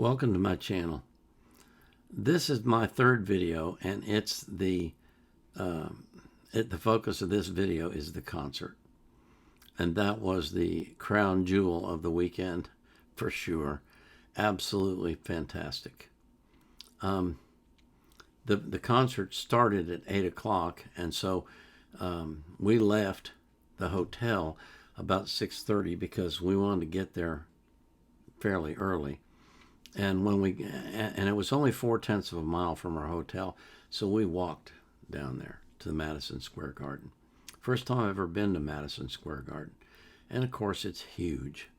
Welcome to my channel. This is my third video, and it's the focus of this video is the concert, and that was the crown jewel of the weekend for sure. Absolutely fantastic. The concert started at 8 o'clock, and so we left the hotel about 6:30 because we wanted to get there fairly early. And it was only 4/10 of a mile from our hotel, so we walked down there to the Madison Square Garden. First time I've ever been to Madison Square Garden, and of course it's huge.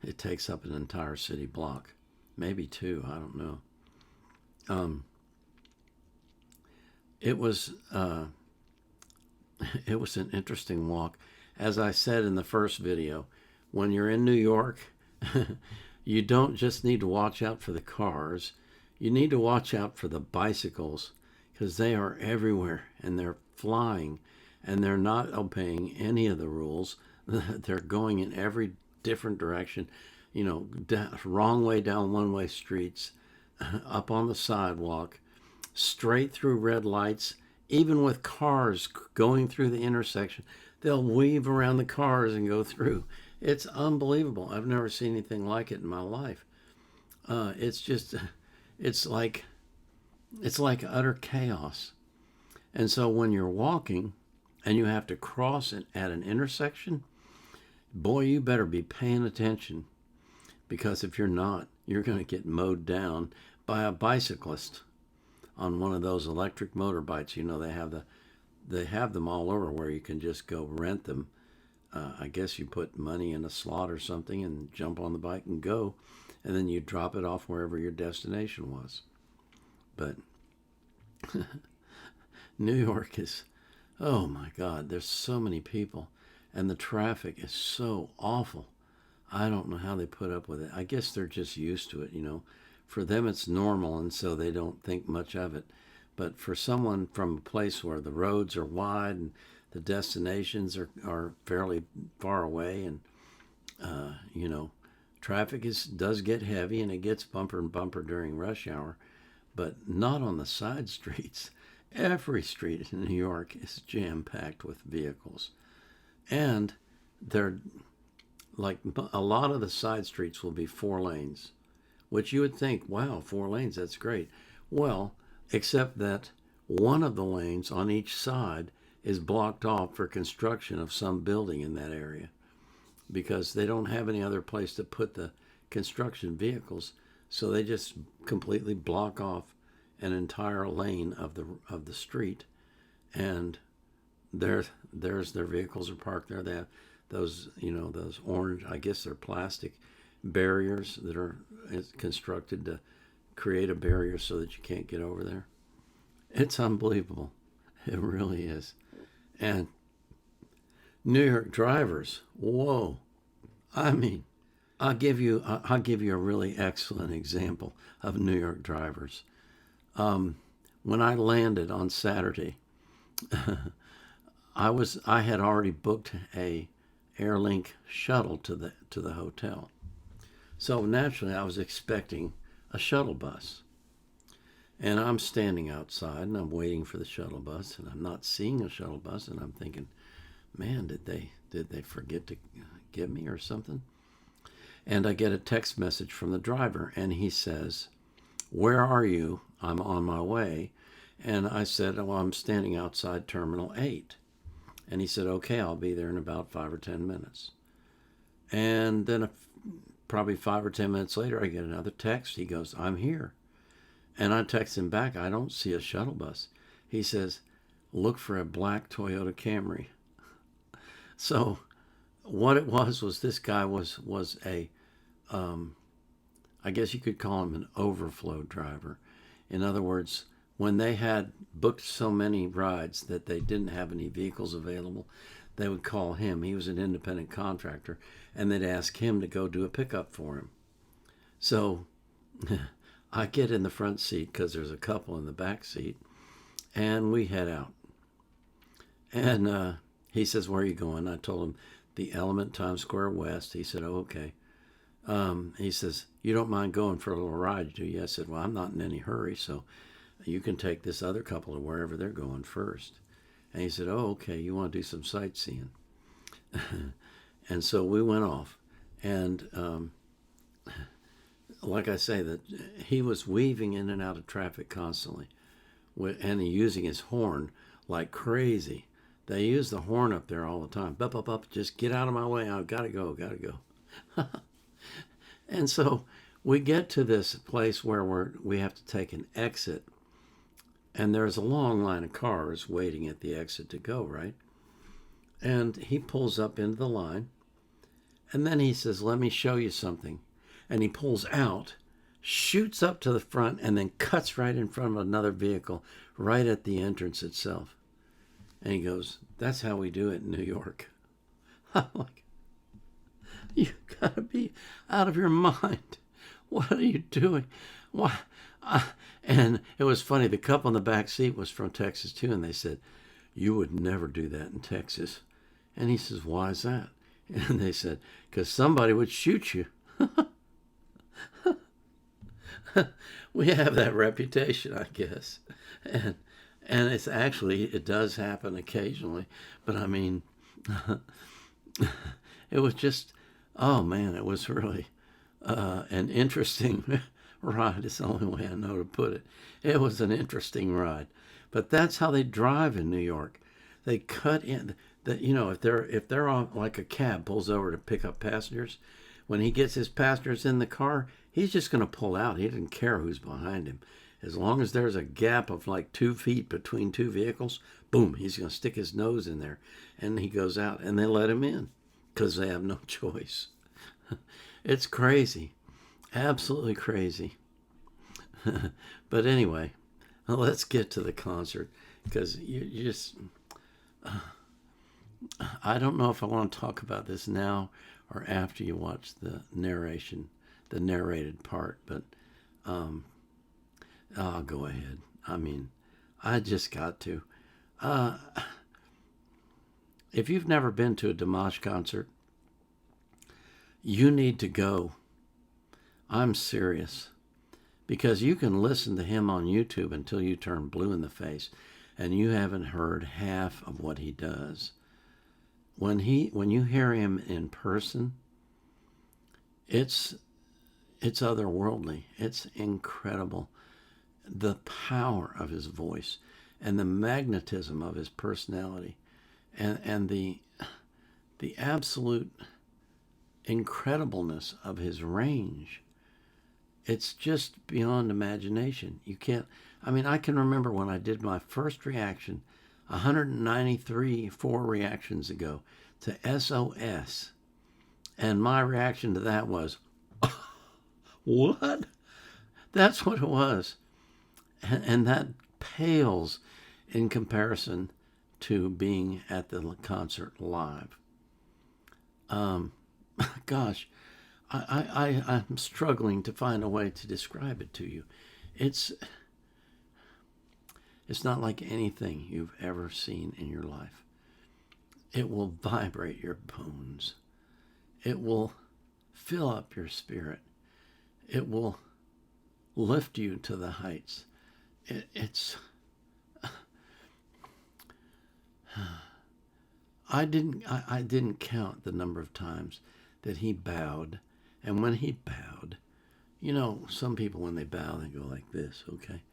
It takes up an entire city block, maybe two. I don't know. It was an interesting walk. As I said in the first video, when you're in New York. You don't just need to watch out for the cars. You need to watch out for the bicycles, because they are everywhere and they're flying and they're not obeying any of the rules. They're going in every different direction, wrong way down one-way streets, up on the sidewalk, straight through red lights. Even with cars going through the intersection, they'll weave around the cars and go through. It's unbelievable. I've never seen anything like it in my life. It's like utter chaos. And so when you're walking and you have to cross it at an intersection, boy, you better be paying attention, because if you're not, you're going to get mowed down by a bicyclist on one of those electric motorbikes. They have them all over where you can just go rent them. I guess you put money in a slot or something and jump on the bike and go, and then you drop it off wherever your destination was. But New York is, oh my God, there's so many people, and the traffic is so awful. I don't know how they put up with it. I guess they're just used to it, For them it's normal, and so they don't think much of it. But for someone from a place where the roads are wide and the destinations are fairly far away, and traffic does get heavy, and it gets bumper and bumper during rush hour, but not on the side streets. Every street in New York is jam-packed with vehicles, and they're like, a lot of the side streets will be 4 lanes, which you would think, wow, 4 lanes, that's great. Well, except that one of the lanes on each side is blocked off for construction of some building in that area, because they don't have any other place to put the construction vehicles, so they just completely block off an entire lane of the street, and their vehicles are parked there. They have those orange, I guess they're plastic barriers that are constructed to create a barrier so that you can't get over there. It's unbelievable. It really is. And New York drivers, whoa. I mean, I'll give you a really excellent example of New York drivers. When I landed on Saturday, I had already booked a Airlink shuttle to the hotel. So naturally I was expecting a shuttle bus. And I'm standing outside, and I'm waiting for the shuttle bus, and I'm not seeing a shuttle bus, and I'm thinking, man, did they forget to get me or something? And I get a text message from the driver, and he says, "Where are you? I'm on my way." And I said, "Well, I'm standing outside Terminal 8. And he said, "Okay, I'll be there in about 5 or 10 minutes. And then probably 5 or 10 minutes later, I get another text. He goes, "I'm here." And I text him back, "I don't see a shuttle bus." He says, "Look for a black Toyota Camry." So what it was this guy was a, I guess you could call him an overflow driver. In other words, when they had booked so many rides that they didn't have any vehicles available, they would call him. He was an independent contractor, and they'd ask him to go do a pickup for him. So I get in the front seat because there's a couple in the back seat, and we head out. And he says, "Where are you going?" I told him the Element, Times Square West. He said, "Oh, okay." He says, you don't mind going for a little ride, do you? I said, well, I'm not in any hurry, so you can take this other couple to wherever they're going first. And he said, oh, okay, you want to do some sightseeing. And so we went off. And like I say, that he was weaving in and out of traffic constantly, and using his horn like crazy. They use the horn up there all the time. Bup, bup, bup, just get out of my way. I've got to go, got to go. And so we get to this place where we have to take an exit, and there's a long line of cars waiting at the exit to go, right? And he pulls up into the line, and then he says, let me show you something. And he pulls out, shoots up to the front, and then cuts right in front of another vehicle, right at the entrance itself. And he goes, that's how we do it in New York. I'm like, you gotta be out of your mind. What are you doing? Why? And it was funny. The couple in the back seat was from Texas too, and they said, you would never do that in Texas. And he says, why is that? And they said, because somebody would shoot you. We have that reputation, I guess. And it's actually, it does happen occasionally. But I mean, it was just, oh man, it was really an interesting ride. It's the only way I know to put it. It was an interesting ride. But that's how they drive in New York. They cut in, if they're on, like a cab pulls over to pick up passengers, when he gets his passengers in the car, he's just going to pull out. He doesn't care who's behind him. As long as there's a gap of like 2 feet between two vehicles, boom, he's going to stick his nose in there. And he goes out, and they let him in because they have no choice. It's crazy. Absolutely crazy. But anyway, let's get to the concert, because you just... I don't know if I want to talk about this now or after you watch the narration, the narrated part, but I'll go ahead. I mean, I just got to. If you've never been to a DImash concert, you need to go. I'm serious. Because you can listen to him on YouTube until you turn blue in the face, and you haven't heard half of what he does. When you hear him in person, it's otherworldly. It's incredible. The power of his voice and the magnetism of his personality and the absolute incredibleness of his range. It's just beyond imagination. You can't, I mean, I can remember when I did my first reaction 4 reactions ago to SOS. And my reaction to that was, what? That's what it was. And that pales in comparison to being at the concert live. Gosh, I'm struggling to find a way to describe it to you. It's not like anything you've ever seen in your life. It will vibrate your bones. It will fill up your spirit. It will lift you to the heights. I didn't count the number of times that he bowed. And when he bowed, some people when they bow, they go like this, okay?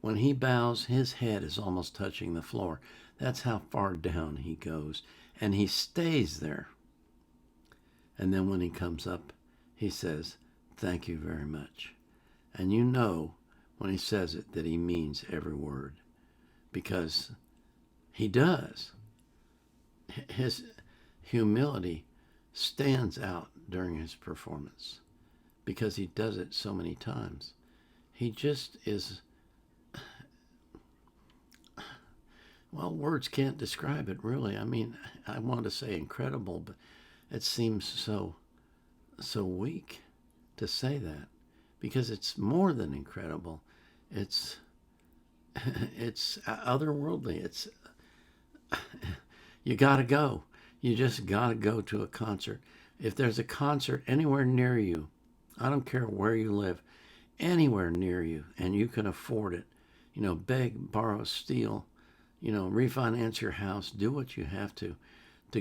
When he bows, his head is almost touching the floor. That's how far down he goes. And he stays there. And then when he comes up, he says, thank you very much. And you know when he says it that he means every word. Because he does. His humility stands out during his performance. Because he does it so many times. He just is... Well, words can't describe it, really. I mean, I want to say incredible, but it seems so weak to say that, because it's more than incredible. It's otherworldly. It's you got to go. You just got to go to a concert. If there's a concert anywhere near you, I don't care where you live, anywhere near you, and you can afford it. Beg, borrow, steal, refinance your house, do what you have to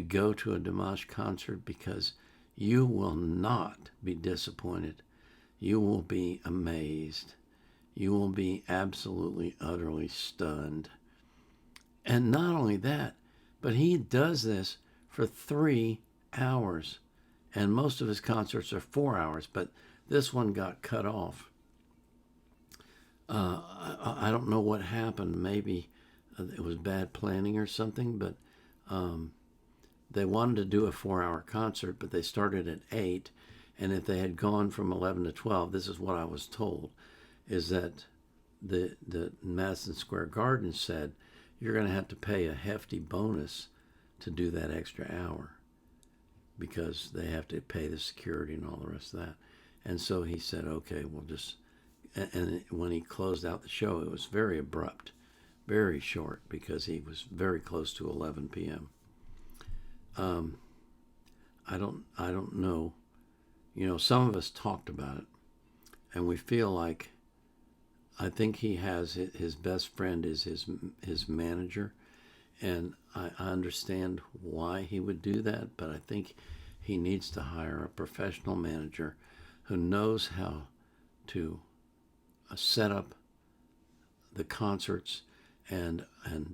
go to a DImash concert, because you will not be disappointed. You will be amazed. You will be absolutely, utterly stunned. And not only that, but he does this for 3 hours. And most of his concerts are 4 hours, but this one got cut off. I don't know what happened. Maybe it was bad planning or something, but they wanted to do a 4-hour concert, but they started at 8. And if they had gone from 11 to 12, this is what I was told, is that the Madison Square Garden said, you're going to have to pay a hefty bonus to do that extra hour, because they have to pay the security and all the rest of that. And so he said, okay, we'll just... And when he closed out the show, it was very abrupt, very short, because he was very close to 11 p.m. I don't know. Some of us talked about it, and we feel like, I think he has his best friend is his manager, and I understand why he would do that, but I think he needs to hire a professional manager who knows how to set up the concerts and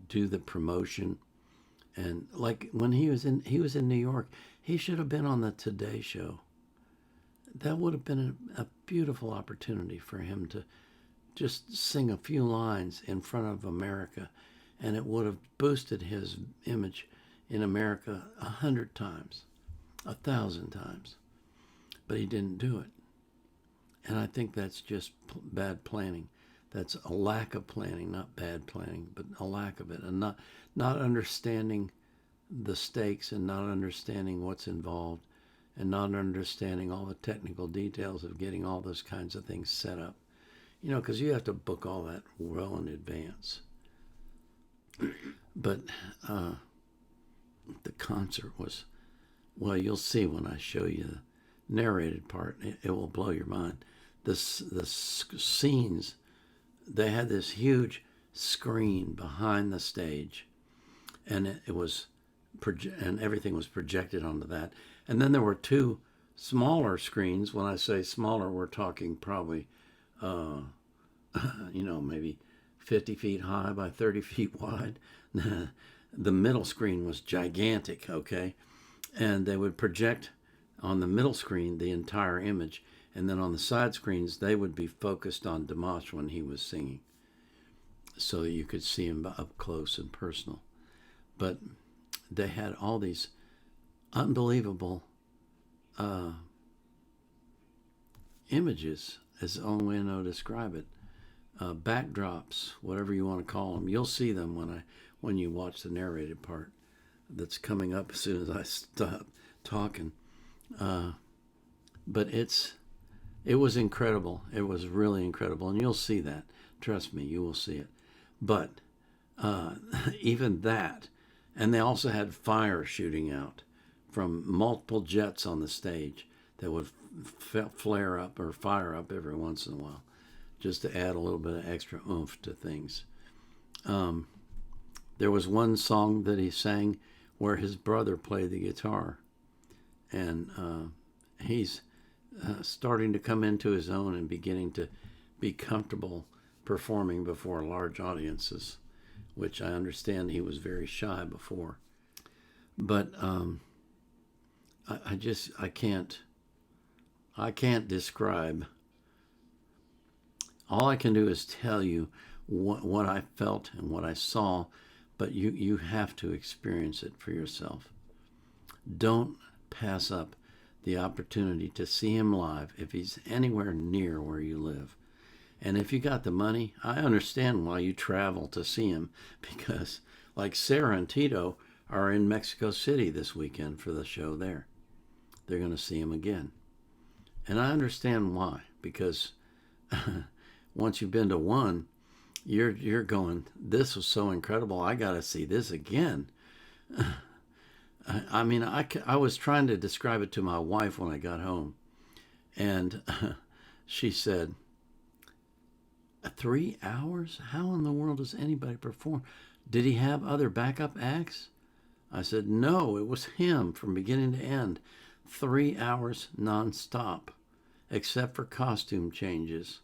do the promotion. And like when he was in New York, he should have been on the Today Show. That would have been a beautiful opportunity for him to just sing a few lines in front of America, and it would have boosted his image in America 100 times, 1,000 times. But he didn't do it. And I think that's just bad planning. That's a lack of planning, not bad planning, but a lack of it. And not understanding the stakes, and not understanding what's involved, and not understanding all the technical details of getting all those kinds of things set up. Because you have to book all that well in advance. But the concert was, well, you'll see when I show you the narrated part. It will blow your mind. The scenes, they had this huge screen behind the stage, and it was, and everything was projected onto that. And then there were 2 smaller screens. When I say smaller, we're talking probably, maybe 50 feet high by 30 feet wide. The middle screen was gigantic, okay? And they would project on the middle screen the entire image, and then on the side screens, they would be focused on DImash when he was singing, so that you could see him up close and personal. But they had all these unbelievable images, as the only way I know to describe it. Backdrops, whatever you want to call them. You'll see them when you watch the narrated part that's coming up as soon as I stop talking. But it was incredible. It was really incredible, and you'll see that. Trust me, you will see it. But even that, and they also had fire shooting out from multiple jets on the stage that would flare up or fire up every once in a while, just to add a little bit of extra oomph to things. There was one song that he sang where his brother played the guitar, and he's starting to come into his own and beginning to be comfortable performing before large audiences, which I understand he was very shy before. But I can't describe. All I can do is tell you what I felt and what I saw, but you have to experience it for yourself. Don't pass up the opportunity to see him live if he's anywhere near where you live. And if you got the money, I understand why you travel to see him, because like Sarah and Tito are in Mexico City this weekend for the show there. They're going to see him again. And I understand why, because once you've been to one, you're going, this was so incredible, I got to see this again. I mean, I was trying to describe it to my wife when I got home, And she said, 3 hours? How in the world does anybody perform? Did he have other backup acts? I said, no, it was him from beginning to end. 3 hours nonstop, except for costume changes.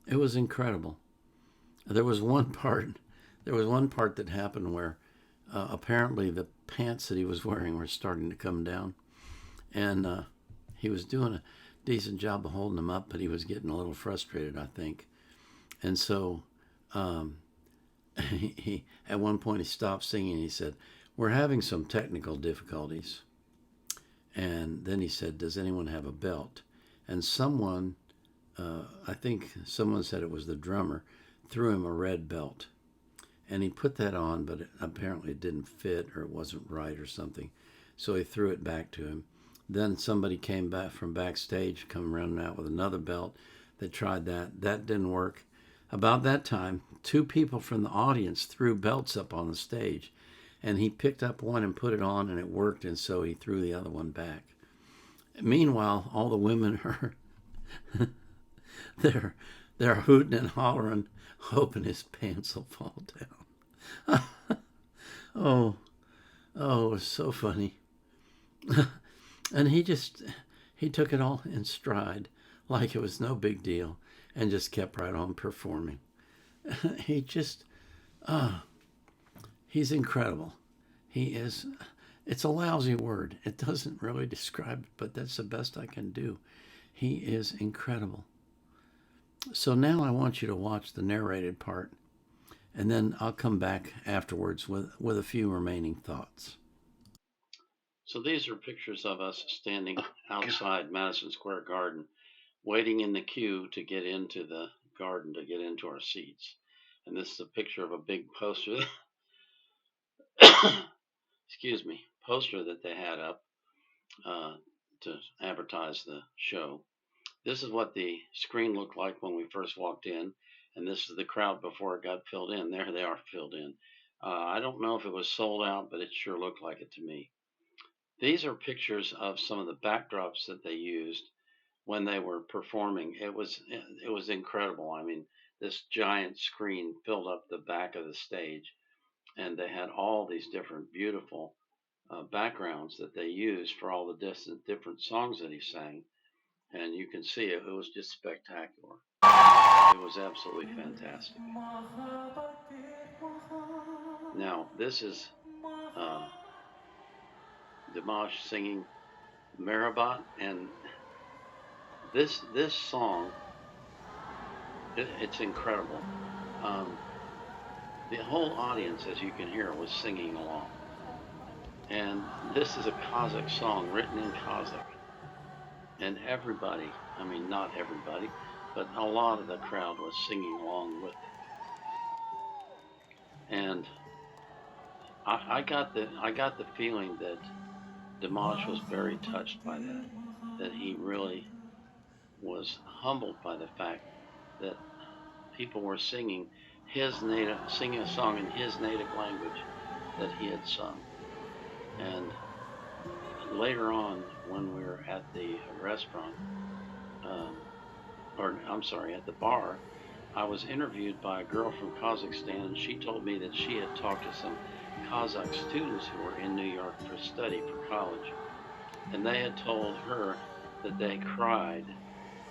It was incredible. There was one part that happened where apparently the pants that he was wearing were starting to come down, and he was doing a decent job of holding them up, but he was getting a little frustrated, I think. And so he at one point he stopped singing. He said, "We're having some technical difficulties." And then he said, "Does anyone have a belt?" And someone, I think someone said it was the drummer, threw him a red belt. And he put that on, but apparently it didn't fit or it wasn't right or something. So he threw it back to him. Then somebody came back from backstage, come running out with another belt. They tried that. That didn't work. About that time, 2 people from the audience threw belts up on the stage. And he picked up one and put it on, and it worked, and so he threw the other one back. Meanwhile, all the women are they're hooting and hollering, hoping his pants will fall down. oh, it was so funny. And he took it all in stride, like it was no big deal, and just kept right on performing. He just, he's incredible. He is, it's a lousy word. It doesn't really describe it, but that's the best I can do. He is incredible. So now I want you to watch the narrated part, and then I'll come back afterwards with a few remaining thoughts. So these are pictures of us standing outside Madison Square Garden, waiting in the queue to get into the garden, to get into our seats. And this is a picture of a big poster, poster that they had up to advertise the show. This is what the screen looked like when we first walked in, and this is the crowd before it got filled in. There they are filled in. I don't know if it was sold out, but it sure looked like it to me. These are pictures of some of the backdrops that they used when they were performing. It was incredible. I mean, this giant screen filled up the back of the stage, and they had all these different beautiful backgrounds that they used for all the different songs that he sang. And you can see it was just spectacular. It was absolutely fantastic. Now, this is DImash singing Marabat, and this song, it's incredible. The whole audience, as you can hear, was singing along. And this is a Kazakh song written in Kazakh. And everybody, I mean, not everybody, but a lot of the crowd was singing along with it. And I got the feeling that DImash was very touched by that he really was humbled by the fact that people were singing a song in his native language that he had sung. And later on, when we were at the restaurant, at the bar, I was interviewed by a girl from Kazakhstan, and she told me that she had talked to some Kazakh students who were in New York for study for college, and they had told her that they cried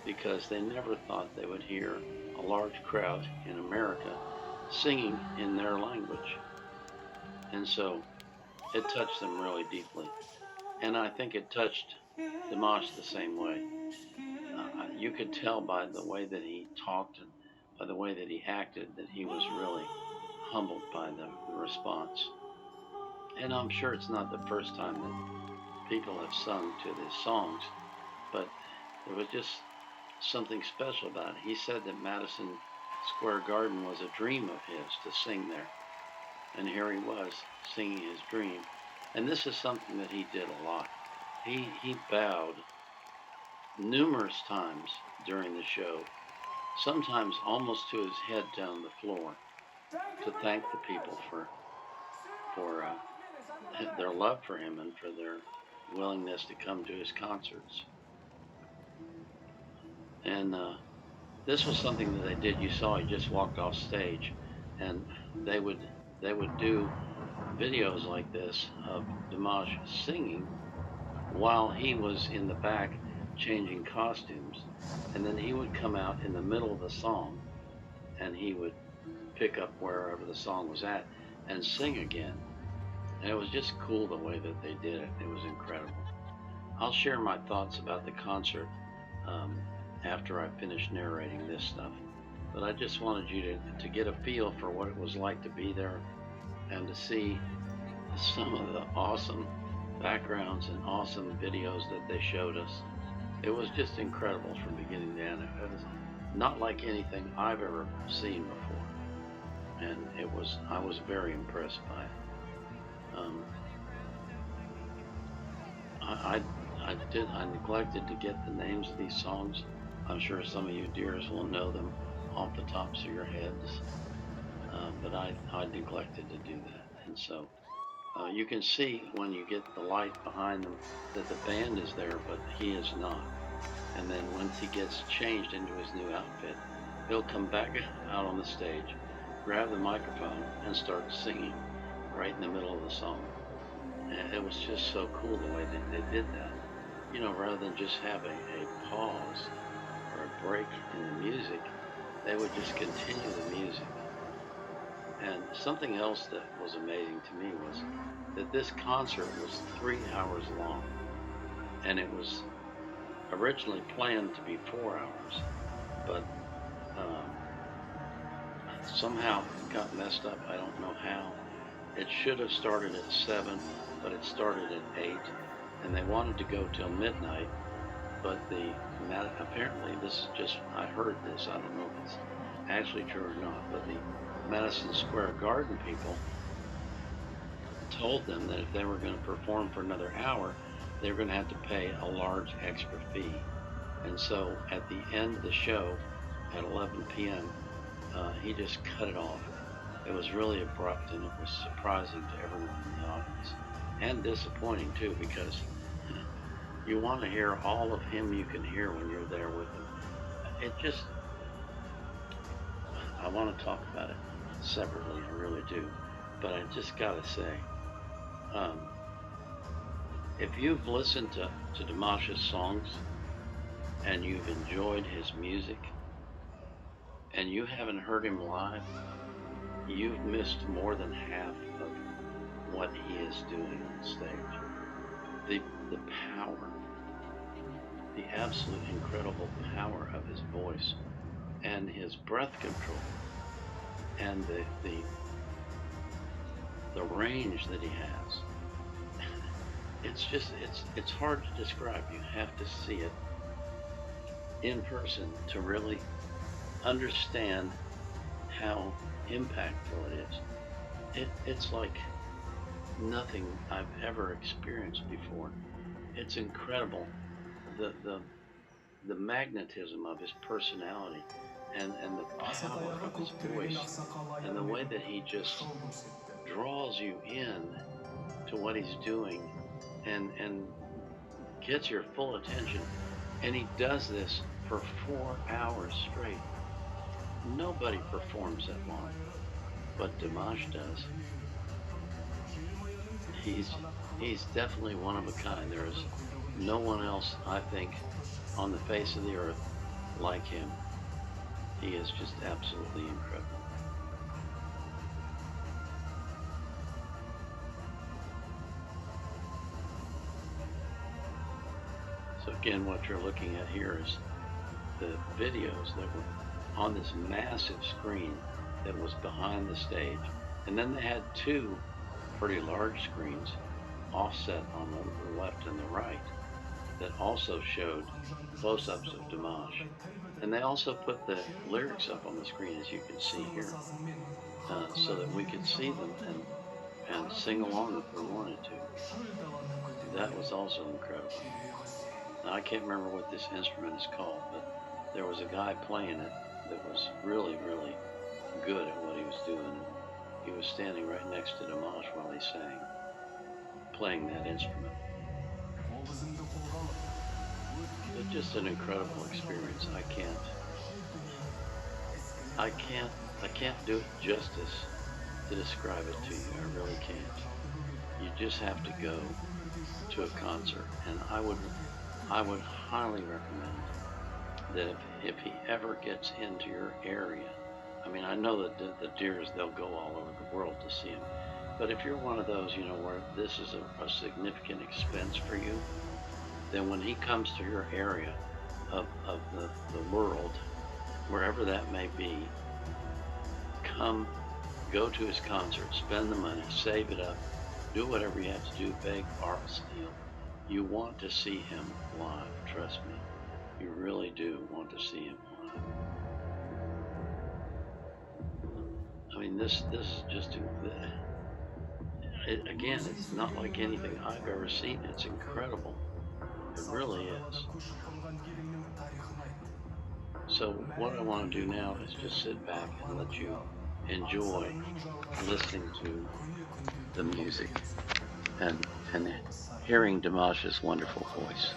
because they never thought they would hear a large crowd in America singing in their language. And so it touched them really deeply. And I think it touched DImash the same way. You could tell by the way that he talked and by the way that he acted that he was really humbled by the response. And I'm sure it's not the first time that people have sung to his songs, but there was just something special about it. He said that Madison Square Garden was a dream of his to sing there. And here he was singing his dream. And this is something that he did a lot. He bowed numerous times during the show, sometimes almost to his head down the floor, to thank the people for their love for him and for their willingness to come to his concerts. And this was something that they did. You saw he just walked off stage, and they would they would do videos like this of DImash singing while he was in the back changing costumes, and then he would come out in the middle of the song, and he would pick up wherever the song was at and sing again. And it was just cool the way that they did it. It was incredible. I'll share my thoughts about the concert um, after I finish narrating this stuff. But I just wanted you to get a feel for what it was like to be there and to see some of the awesome backgrounds and awesome videos that they showed us. It was just incredible from beginning to end. It was not like anything I've ever seen before, and I was very impressed by it. Um, I neglected to get the names of these songs. I'm sure some of you dears will know them off the tops of your heads, but I neglected to do that, and so you can see when you get the light behind them that the band is there, but he is not. And then once he gets changed into his new outfit, he'll come back out on the stage, grab the microphone, and start singing right in the middle of the song. And it was just so cool the way that they did that. You know, rather than just have a pause or a break in the music, they would just continue the music. And something else that was amazing to me was that this concert was 3 hours long, and it was originally planned to be 4 hours, but um, somehow it got messed up. I don't know how. It should have started at 7, but it started at 8, and they wanted to go till midnight, but apparently this is just, I heard this, I don't know if it's actually true or not, but the Madison Square Garden people told them that if they were going to perform for another hour, they were going to have to pay a large extra fee. And so at the end of the show at 11 p.m., he just cut it off. It was really abrupt, and it was surprising to everyone in the audience, and disappointing too, because you want to hear all of him you can hear when you're there with him. It just, I want to talk about it separately, I really do, but I just gotta say, um, if you've listened to DImash's songs and you've enjoyed his music and you haven't heard him live, you've missed more than half of what he is doing on stage. The power, the absolute incredible power of his voice and his breath control and the range that he has. It's hard to describe. You have to see it in person to really understand how impactful it is. It's like nothing I've ever experienced before. It's incredible, the magnetism of his personality, and the power of his voice, and the way that he just draws you in to what he's doing, and gets your full attention. And he does this for 4 hours straight. Nobody performs that long, but DImash does. He's definitely one of a kind. There is no one else, I think, on the face of the earth like him. He is just absolutely incredible. So again, what you're looking at here is the videos that were on this massive screen that was behind the stage. And then they had two pretty large screens offset on the left and the right that also showed close-ups of DImash. And they also put the lyrics up on the screen, as you can see here, so that we could see them and sing along if we wanted to. That was also incredible. Now, I can't remember what this instrument is called, but there was a guy playing it that was really, really good at what he was doing. He was standing right next to DImash while he sang, playing that instrument. just an incredible experience. I can't, I can't do it justice to describe it to you. I really can't. You just have to go to a concert, and I would highly recommend that if he ever gets into your area. I mean, I know that the Deers, they'll go all over the world to see him, but if you're one of those, where this is a significant expense for you, then when he comes to your area of the world, wherever that may be, come, go to his concert, spend the money, save it up, do whatever you have to do, beg, borrow, steal. You want to see him live, trust me. You really do want to see him live. I mean, this is just, again, it's not like anything I've ever seen. It's incredible. It really is. So what I want to do now is just sit back and let you enjoy listening to the music and hearing Dimash's wonderful voice.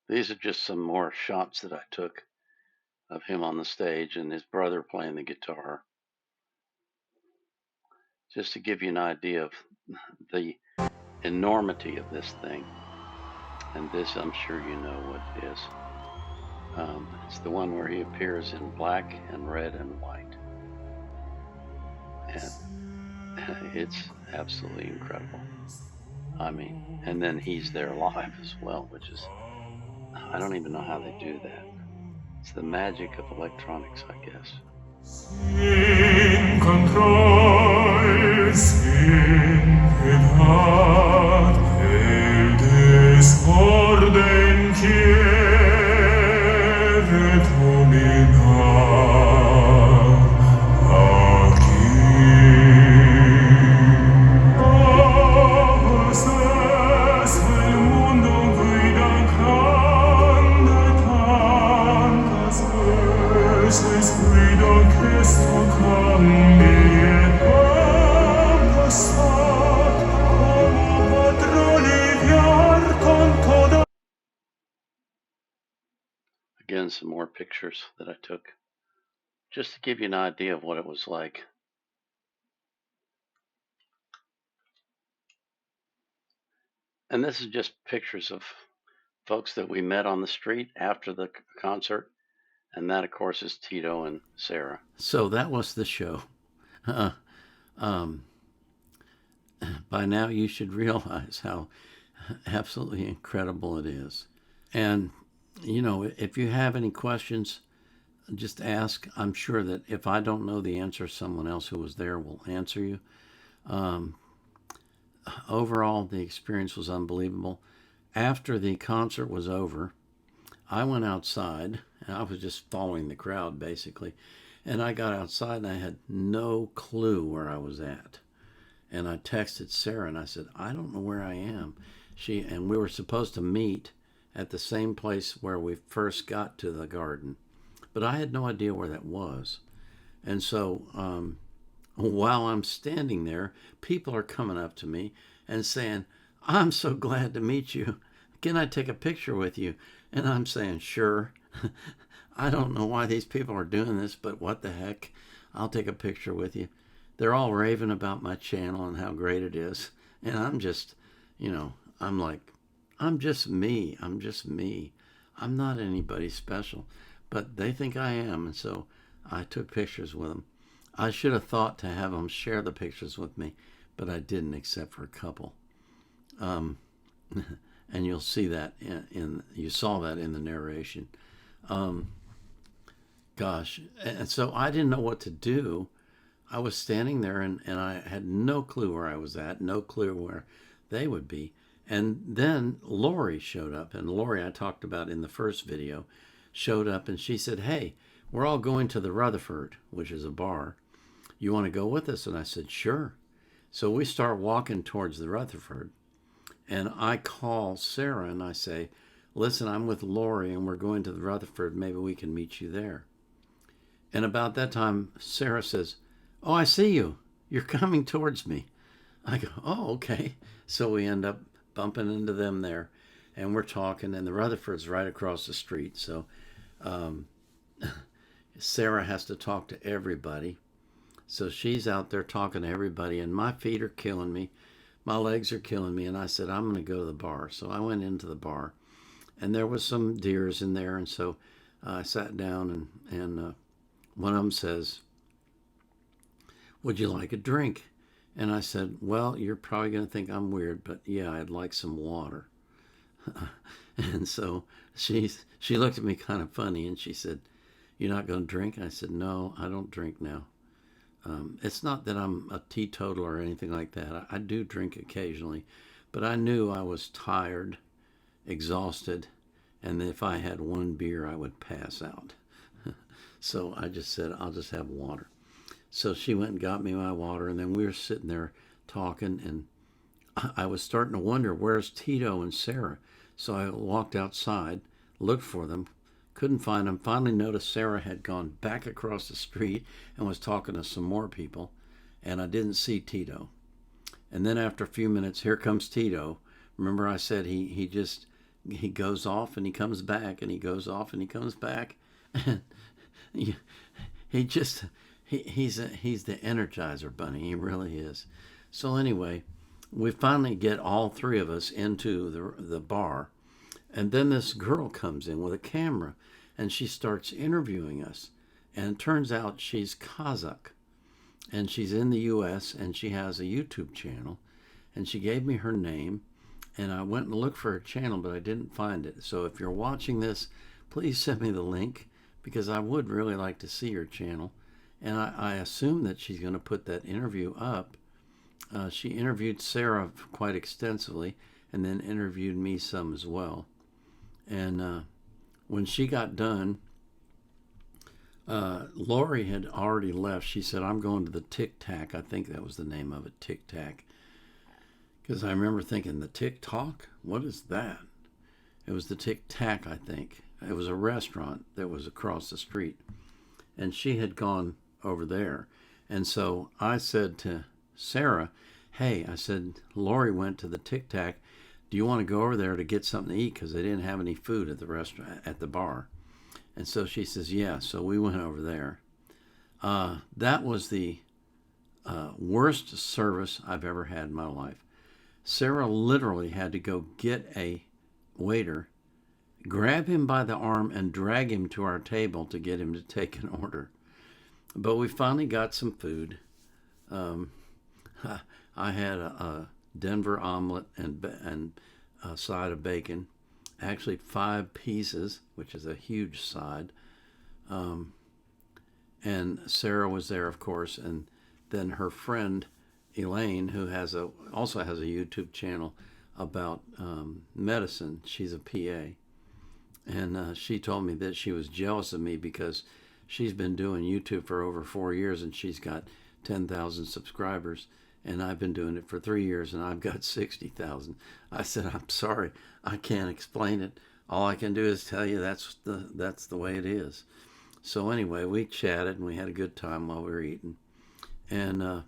These are just some more shots that I took of him on the stage and his brother playing the guitar, just to give you an idea of the enormity of this thing. And this, I'm sure you know what it is. It's the one where he appears in black and red and white. And it's absolutely incredible. I mean, and then he's there live as well, which is, I don't even know how they do that. It's the magic of electronics, I guess. Sin control, sin piedad, el desorden quiere dominar aquí. A veces el mundo grita grande tantas veces grita que esto cambie a pasar como patrón lidiar con toda. Again, some more pictures that I took just to give you an idea of what it was like. And this is just pictures of folks that we met on the street after the concert. And that, of course, is Tito and Sarah. So that was the show. By now, you should realize how absolutely incredible it is. And, if you have any questions, just ask. I'm sure that if I don't know the answer, someone else who was there will answer you. Overall, the experience was unbelievable. After the concert was over, I went outside, and I was just following the crowd, basically. And I got outside, and I had no clue where I was at. And I texted Sarah, and I said, I don't know where I am. And we were supposed to meet at the same place where we first got to the garden. But I had no idea where that was. And so while I'm standing there, people are coming up to me and saying, I'm so glad to meet you. Can I take a picture with you? And I'm saying, sure. I don't know why these people are doing this, but what the heck? I'll take a picture with you. They're all raving about my channel and how great it is. And I'm just, I'm like, I'm just me. I'm just me. I'm not anybody special, but they think I am. And so I took pictures with them. I should have thought to have them share the pictures with me, but I didn't, except for a couple. and you'll see that you saw that in the narration. Gosh, and so I didn't know what to do. I was standing there, and I had no clue where I was at, no clue where they would be. And then Lori showed up, and Lori, I talked about in the first video, showed up, and she said, "Hey, we're all going to the Rutherford, which is a bar. You want to go with us?" And I said, "Sure." So we start walking towards the Rutherford, and I call Sarah, and I say, "Listen, I'm with Lori, and we're going to the Rutherford. Maybe we can meet you there." And about that time, Sarah says, "Oh, I see you. You're coming towards me." I go, "Oh, okay." So we end up bumping into them there, and we're talking, and the Rutherford's right across the street. So Sarah has to talk to everybody. So she's out there talking to everybody, and my feet are killing me. My legs are killing me. And I said, "I'm going to go to the bar." So I went into the bar, and there was some deers in there. And so I sat down, and one of them says, "Would you like a drink?" And I said, "Well, you're probably going to think I'm weird, but yeah, I'd like some water." And so she looked at me kind of funny, and she said, "You're not going to drink?" I said, "No, I don't drink now." It's not that I'm a teetotaler or anything like that. I do drink occasionally, but I knew I was tired, exhausted, and if I had one beer, I would pass out. So I just said, "I'll just have water." So she went and got me my water, and then we were sitting there talking, and I was starting to wonder, where's Tito and Sarah? So I walked outside, looked for them, couldn't find them. Finally noticed Sarah had gone back across the street and was talking to some more people, and I didn't see Tito. And then after a few minutes, here comes Tito. Remember I said he goes off and he comes back, and he goes off and he comes back. And he's the Energizer Bunny. He really is. So anyway, we finally get all three of us into the bar, and then this girl comes in with a camera, and she starts interviewing us. And it turns out she's Kazakh, and she's in the U.S., and she has a YouTube channel, and she gave me her name, and I went and looked for her channel, but I didn't find it. So if you're watching this, please send me the link, because I would really like to see her channel. And I assume that she's going to put that interview up. She interviewed Sarah quite extensively, and then interviewed me some as well. And when she got done, Lori had already left. She said, "I'm going to the Tic Tac." I think that was the name of it, Tic Tac. Because I remember thinking, the Tic Tac? What is that? It was the Tic Tac, I think. It was a restaurant that was across the street. And she had gone over there. And so I said to Sarah, "Hey," I said, "Lori went to the Tic Tac. Do you want to go over there to get something to eat?" Because they didn't have any food at the restaurant, at the bar. And so she says, "Yeah." So we went over there. That was the worst service I've ever had in my life. Sarah literally had to go get a waiter, grab him by the arm, and drag him to our table to get him to take an order. But we finally got some food. I had a Denver omelet and a side of bacon. Actually 5 pieces, which is a huge side. And Sarah was there, of course, and then her friend Elaine, who also has a YouTube channel about medicine. She's a PA. And she told me that she was jealous of me because she's been doing YouTube for over 4 years, and she's got 10,000 subscribers. And I've been doing it for 3 years, and I've got 60,000. I said, "I'm sorry, I can't explain it. All I can do is tell you that's the way it is." So anyway, we chatted, and we had a good time while we were eating. And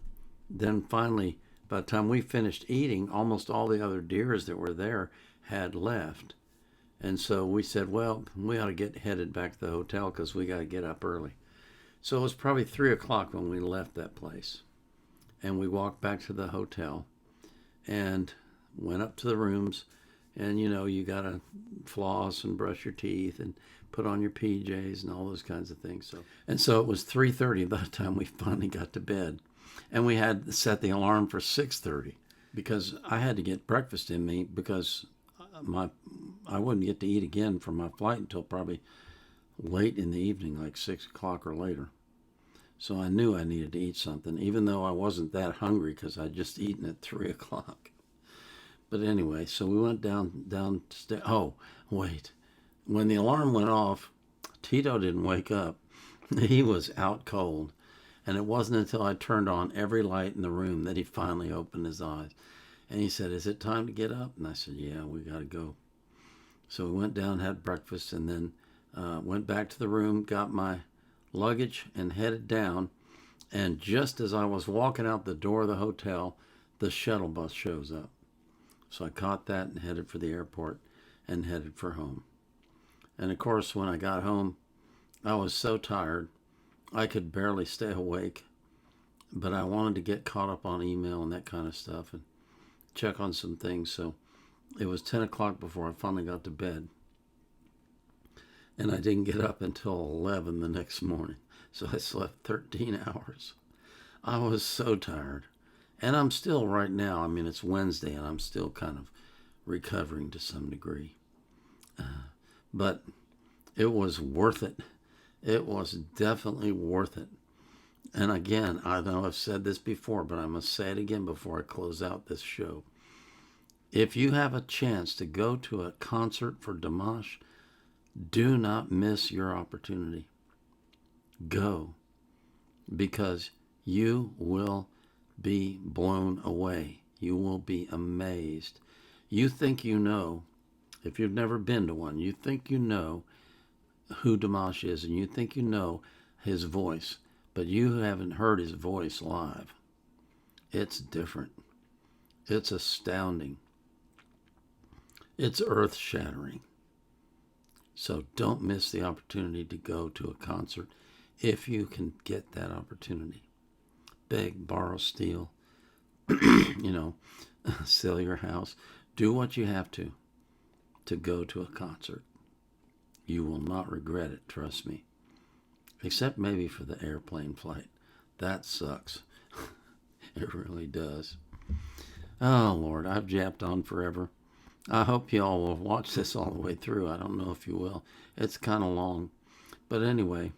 then finally, by the time we finished eating, almost all the other deers that were there had left. And so we said, well, we ought to get headed back to the hotel because we got to get up early. So it was probably 3 o'clock when we left that place. And we walked back to the hotel and went up to the rooms. And, you got to floss and brush your teeth and put on your PJs and all those kinds of things. So it was 3:30 by the time we finally got to bed. And we had set the alarm for 6:30 because I had to get breakfast in me because I wouldn't get to eat again for my flight until probably late in the evening, like 6 o'clock or later. So I knew I needed to eat something, even though I wasn't that hungry because I'd just eaten at 3 o'clock. But anyway, so we went downstairs. Oh, wait. When the alarm went off, Tito didn't wake up. He was out cold. And it wasn't until I turned on every light in the room that he finally opened his eyes. And he said, "Is it time to get up?" And I said, "Yeah, we got to go." So we went down, had breakfast, and then went back to the room, got my luggage, and headed down. And just as I was walking out the door of the hotel, the shuttle bus shows up. So I caught that and headed for the airport and headed for home. And of course, when I got home, I was so tired, I could barely stay awake. But I wanted to get caught up on email and that kind of stuff and check on some things. So it was 10 o'clock before I finally got to bed. And I didn't get up until 11 the next morning. So I slept 13 hours. I was so tired. And I'm still right now, I mean, it's Wednesday and I'm still kind of recovering to some degree. But it was worth it. It was definitely worth it. And again, I know I've said this before, but I must say it again before I close out this show. If you have a chance to go to a concert for DImash, do not miss your opportunity. Go, because you will be blown away. You will be amazed. You think you know, if you've never been to one, you think you know who DImash is, and you think you know his voice, but you haven't heard his voice live. It's different. It's astounding. It's earth-shattering. So don't miss the opportunity to go to a concert if you can get that opportunity. Beg, borrow, steal, sell your house. Do what you have to go to a concert. You will not regret it, trust me. Except maybe for the airplane flight. That sucks. It really does. Oh, Lord, I've japped on forever. I hope you all will watch this all the way through. I don't know if you will. It's kind of long. But anyway,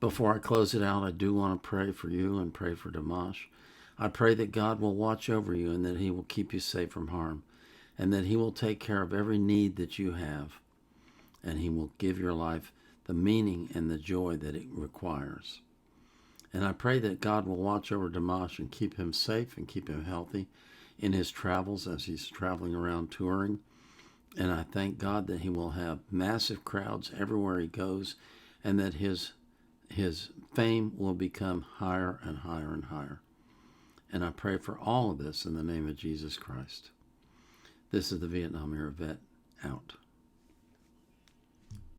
before I close it out, I do want to pray for you and pray for DImash. I pray that God will watch over you and that he will keep you safe from harm and that he will take care of every need that you have and he will give your life the meaning and the joy that it requires. And I pray that God will watch over DImash and keep him safe and keep him healthy in his travels as he's traveling around touring. And I thank God that he will have massive crowds everywhere he goes and that his fame will become higher and higher and higher. And I pray for all of this in the name of Jesus Christ. This is the Vietnam Era Vet, out.